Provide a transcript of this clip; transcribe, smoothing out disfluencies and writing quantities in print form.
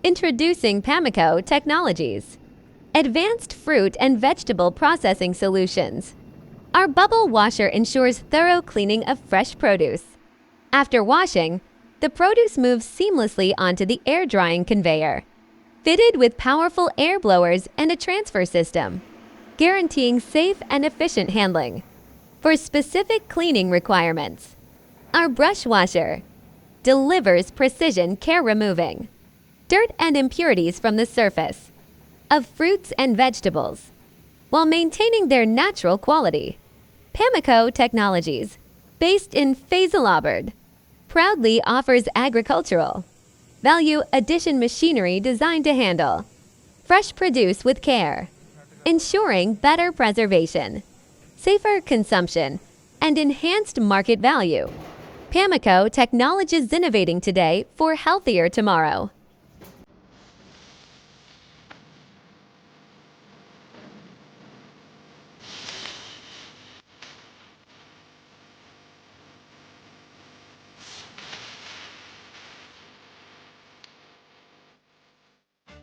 Introducing Pamico Technologies. Advanced fruit and vegetable processing solutions. Our bubble washer ensures thorough cleaning of fresh produce. After washing, the produce moves seamlessly onto the air drying conveyor, fitted with powerful air blowers and a transfer system, guaranteeing safe and efficient handling. For specific cleaning requirements, our brush washer delivers precision care removing dirt and impurities from the surface of fruits and vegetables while maintaining their natural quality. Pamico Technologies, based in Faisalabad, proudly offers agricultural value addition machinery designed to handle fresh produce with care, ensuring better preservation, safer consumption, and enhanced market value. Pamico Technologies, innovating today for healthier tomorrow.